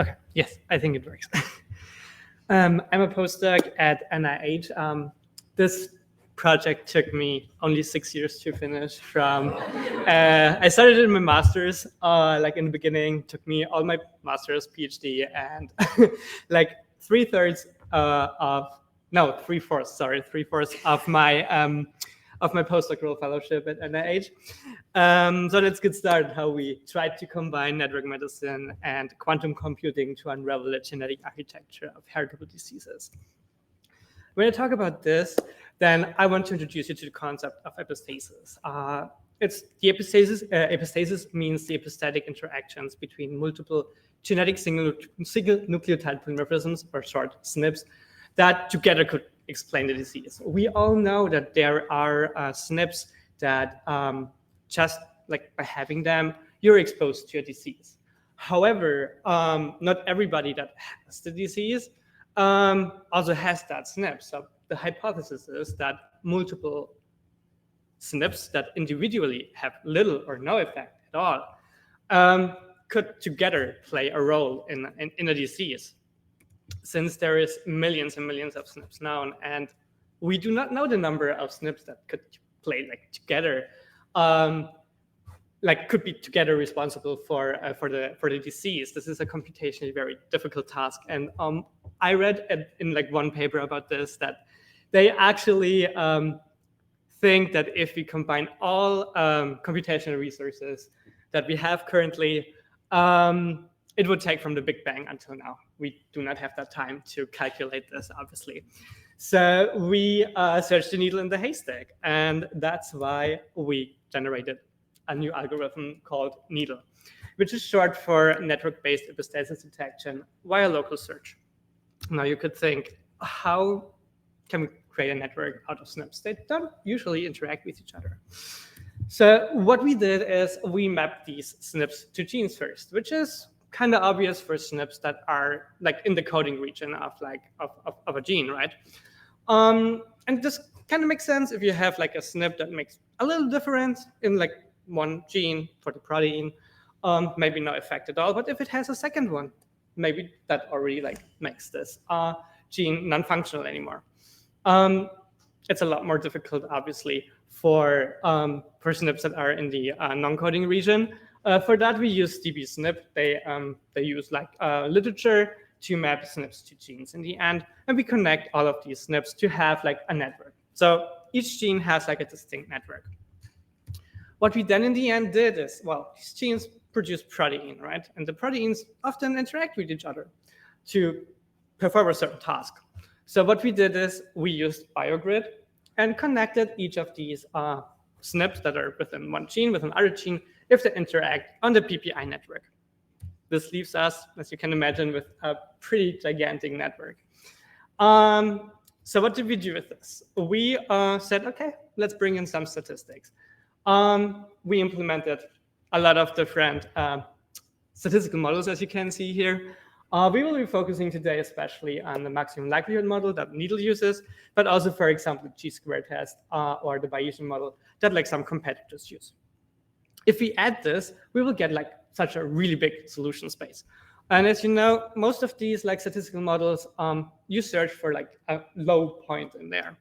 Okay, yes, I think it works. I'm a postdoc at NIH. This project took me only 6 years to finish. I started in my master's, like in the beginning, took me all my master's, PhD, and like 3/4 3/4 of my postdoctoral fellowship at NIH. So let's get started how we tried to combine network medicine and quantum computing to unravel the genetic architecture of heritable diseases. When I talk about this, then I want to introduce you to the concept of epistasis. Epistasis means the epistatic interactions between multiple genetic single nucleotide polymorphisms, or short SNPs, that together could explain the disease. We all know that there are SNPs that just like by having them, you're exposed to a disease. However, not everybody that has the disease also has that SNP. So the hypothesis is that multiple SNPs that individually have little or no effect at all could together play a role in a disease. Since there is millions and millions of SNPs known, and we do not know the number of SNPs that could play like together, could be together responsible for the disease. This is a computationally very difficult task, and I read in like one paper about this that they actually think that if we combine all computational resources that we have currently, it would take from the Big Bang until now. We do not have that time to calculate this, obviously. So we searched the needle in the haystack, and that's why we generated a new algorithm called NEEDLE, which is short for network-based epistasis detection via local search. Now you could think, how can we create a network out of SNPs? They don't usually interact with each other. So what we did is we mapped these SNPs to genes first, which is kind of obvious for SNPs that are like in the coding region of a gene, right? And this kind of makes sense if you have like a SNP that makes a little difference in like one gene for the protein, maybe no effect at all. But if it has a second one, maybe that already like makes this gene non-functional anymore. It's a lot more difficult, obviously, for SNPs that are in the non-coding region. For that, we use dbSNP. They use like literature to map SNPs to genes in the end, and we connect all of these SNPs to have like a network. So each gene has like a distinct network. What we then in the end did is, well, these genes produce protein, right? And the proteins often interact with each other to perform a certain task. So what we did is we used BioGrid and connected each of these SNPs that are within one gene with another gene if they interact on the PPI network. This leaves us, as you can imagine, with a pretty gigantic network. So what did we do with this? We said, okay, let's bring in some statistics. We implemented a lot of different statistical models, as you can see here. We will be focusing today especially on the maximum likelihood model that NEEDLE uses, but also, for example, the G-square test or the Bayesian model that like some competitors use. If we add this, we will get like such a really big solution space. And as you know, most of these like statistical models, you search for like a low point in there.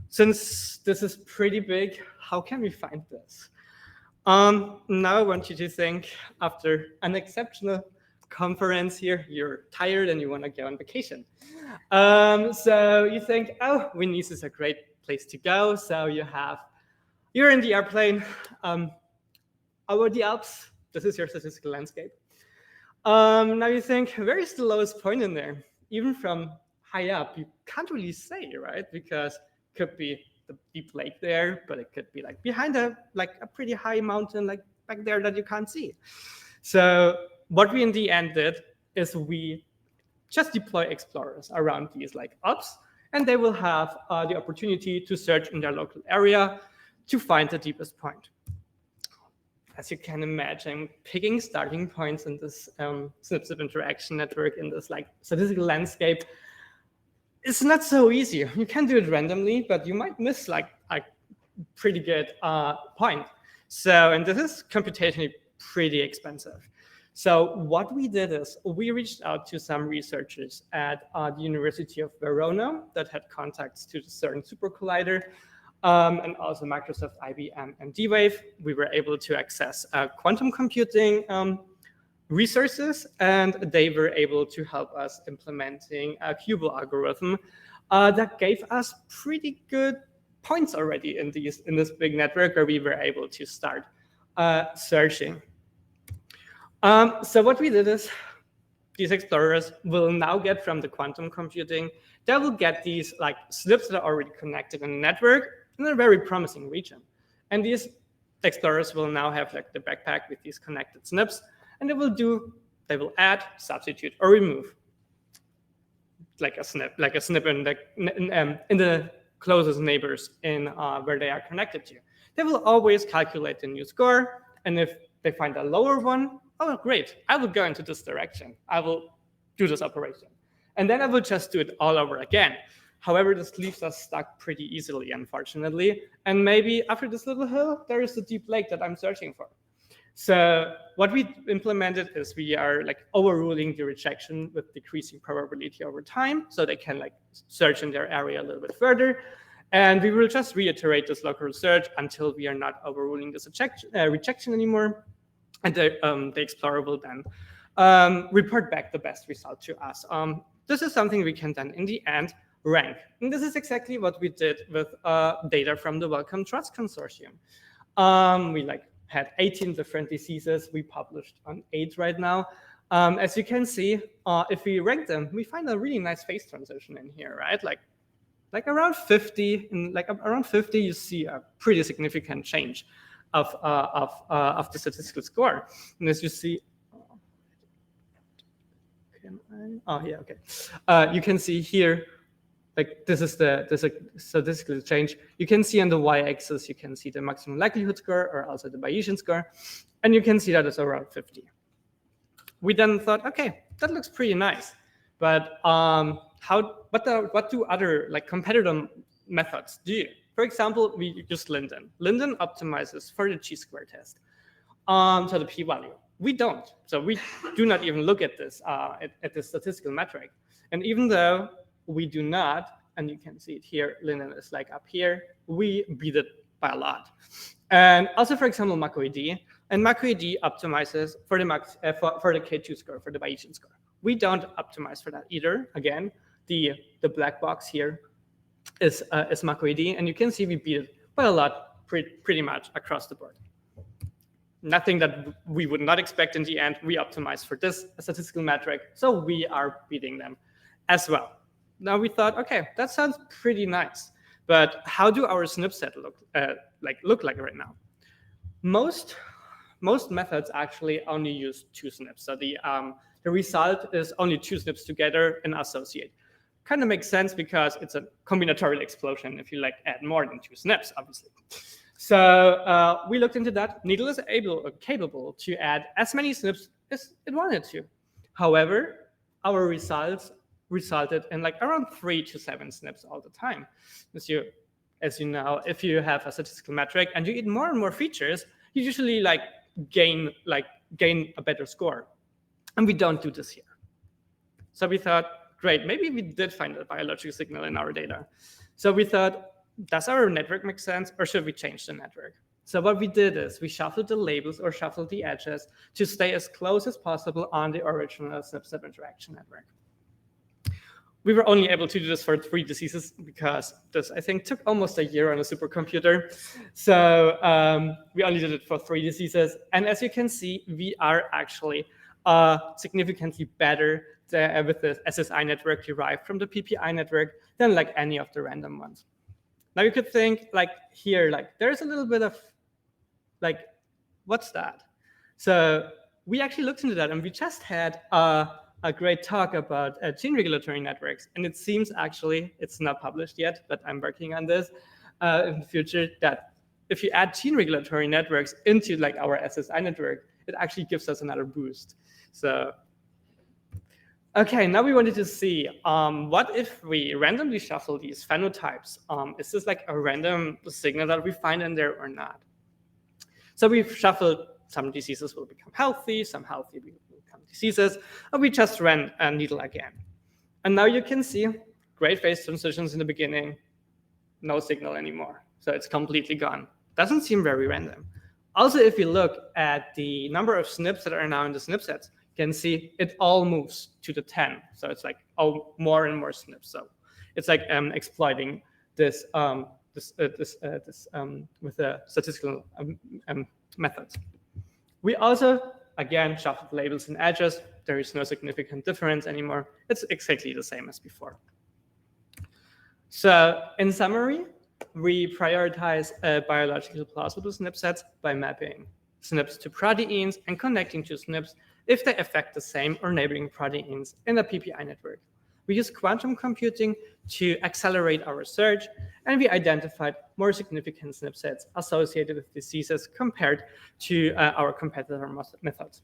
Since this is pretty big, how can we find this? Now I want you to think, after an exceptional conference here, you're tired and you want to go on vacation. So you think, oh, Venice is a great place to go. So you're in the airplane over the Alps. This is your statistical landscape. Now you think, where is the lowest point in there? Even from high up, you can't really say, right? Because it could be the deep lake there, but it could be like behind a pretty high mountain, like back there that you can't see. So what we in the end did is we just deploy explorers around these like Alps, and they will have the opportunity to search in their local area to find the deepest point. As you can imagine, picking starting points in this SNP interaction network in this like statistical landscape is not so easy. You can do it randomly, but you might miss like a pretty good point. So, and this is computationally pretty expensive. So what we did is we reached out to some researchers at the University of Verona that had contacts to the CERN Super Collider, and also Microsoft, IBM, and D-Wave. We were able to access quantum computing resources, and they were able to help us implementing a QUBO algorithm that gave us pretty good points already in this big network where we were able to start searching. So what we did is these explorers will now get from the quantum computing, they will get these like SNPs that are already connected in the network in a very promising region. And these explorers will now have like the backpack with these connected SNPs, and they will add, substitute, or remove like a SNP in the closest neighbors in where they are connected to. They will always calculate the new score, and if they find a lower one, oh, great, I will go into this direction. I will do this operation. And then I will just do it all over again. However, this leaves us stuck pretty easily, unfortunately. And maybe after this little hill, there is the deep lake that I'm searching for. So what we implemented is we are like overruling the rejection with decreasing probability over time, so they can like search in their area a little bit further. And we will just reiterate this local search until we are not overruling this rejection anymore. And the explorer will then report back the best result to us. This is something we can then, in the end, rank. And this is exactly what we did with data from the Wellcome Trust Consortium. We had 18 different diseases. We published on 8 right now. As you can see, if we rank them, we find a really nice phase transition in here, right? Like around 50, around 50, you see a pretty significant change of the statistical score. And as you see, you can see here, like this is the statistical change. You can see on the y-axis, you can see the maximum likelihood score, or also the Bayesian score, and you can see that it's around 50. We then thought, okay, that looks pretty nice, but what do other like competitor methods do? For example, we use Linden. Linden optimizes for the chi-square test, so the p-value. We don't, so we do not even look at this at the statistical metric. And even though we do not, and you can see it here, Linden is like up here, we beat it by a lot. And also, for example, MacoED, and MacoED optimizes for the K2 score, for the Bayesian score. We don't optimize for that either. Again, the black box here is MacoED, and you can see we beat it by a lot, pretty much across the board. Nothing that we would not expect in the end. We optimize for this statistical metric, so we are beating them as well. Now we thought, okay, that sounds pretty nice, but how do our SNP set look like right now? Most methods actually only use 2 SNPs. So the result is only 2 SNPs together and associate. Kind of makes sense because it's a combinatorial explosion if you like add more than 2 SNPs, obviously. So we looked into that. Needle is capable to add as many SNPs as it wanted to. However, our results resulted in like around 3 to 7 SNPs all the time. As you know, if you have a statistical metric and you add more and more features, you usually gain a better score. And we don't do this here. So we thought, great, maybe we did find a biological signal in our data. So we thought, does our network make sense, or should we change the network? So what we did is we shuffled the labels or shuffled the edges to stay as close as possible on the original SNP interaction network. We were only able to do this for 3 diseases because this, I think, took almost a year on a supercomputer. So we only did it for 3 diseases. And as you can see, we are actually significantly better with the SSI network derived from the PPI network than like any of the random ones. Now you could think here, there's a little bit of what's that? So we actually looked into that, and we just had a great talk about gene regulatory networks. And it seems actually, it's not published yet, but I'm working on this in the future, that if you add gene regulatory networks into our SSI network, it actually gives us another boost. So, okay, now we wanted to see what if we randomly shuffle these phenotypes? Is this like a random signal that we find in there or not? So we've shuffled, some diseases will become healthy, some healthy become diseases. And we just ran a needle again. And now you can see great phase transitions in the beginning, no signal anymore. So it's completely gone. Doesn't seem very random. Also, if you look at the number of SNPs that are now in the SNP sets, you can see it all moves to the 10. So it's like, oh, more and more SNPs. So it's like exploiting this with a statistical method. We also, again, shuffled labels and edges. There is no significant difference anymore. It's exactly the same as before. So in summary, we prioritize biologically plausible SNP sets by mapping SNPs to proteins and connecting to SNPs if they affect the same or neighboring proteins in a PPI network. We use quantum computing to accelerate our search, and we identified more significant SNP sets associated with diseases compared to our competitor methods.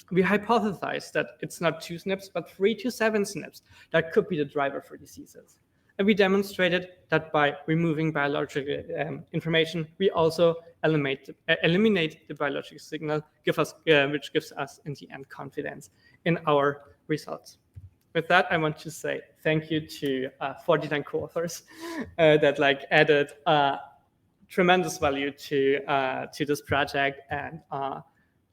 We hypothesized that it's not 2 SNPs, but 3 to 7 SNPs that could be the driver for diseases. And we demonstrated that by removing biological information, we also eliminate the biological signal, which gives us, in the end, confidence in our results. With that, I want to say thank you to 49 co-authors that added tremendous value to this project, and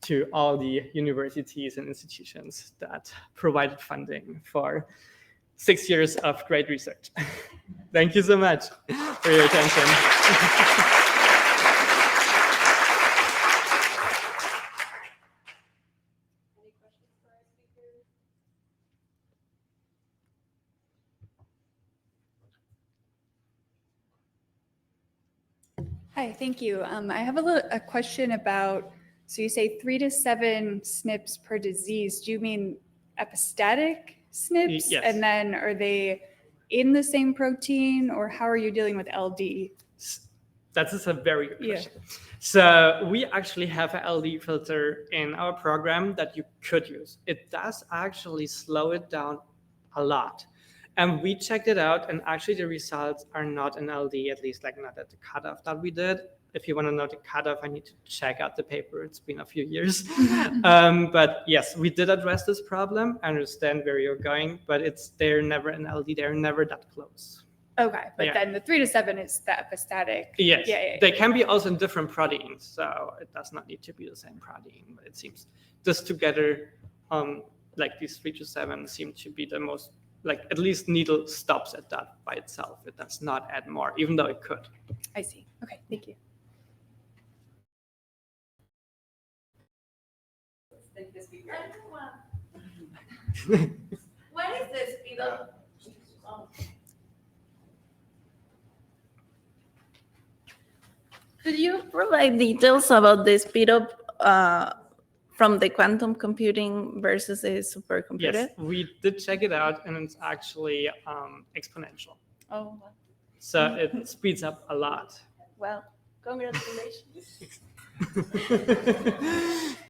to all the universities and institutions that provided funding for 6 years of great research. Thank you so much for your attention. Any questions for our speakers? Hi, thank you. I have a question about, so you say 3 to 7 SNPs per disease. Do you mean epistatic SNPs? Yes. And then are they in the same protein, or how are you dealing with LD? That is a very good question. So we actually have an LD filter in our program that you could use. It does actually slow it down a lot. And we checked it out, and actually the results are not in LD, at least not at the cutoff that we did. If you want to know the cutoff, I need to check out the paper. It's been a few years. But yes, we did address this problem. I understand where you're going, but they're never in LD. They're never that close. Okay, but then the 3 to 7 is the epistatic. Yes, Yeah. They can be also in different proteins, so it does not need to be the same protein. But it seems this together, these 3 to 7 seem to be the most, at least needle stops at that by itself. It does not add more, even though it could. I see. Okay, thank you. Thank the speaker. What is the speed of? Could you provide details about the speed up from the quantum computing versus a supercomputer? Yes, we did check it out, and it's actually exponential. Oh, So it speeds up a lot. well, congratulations.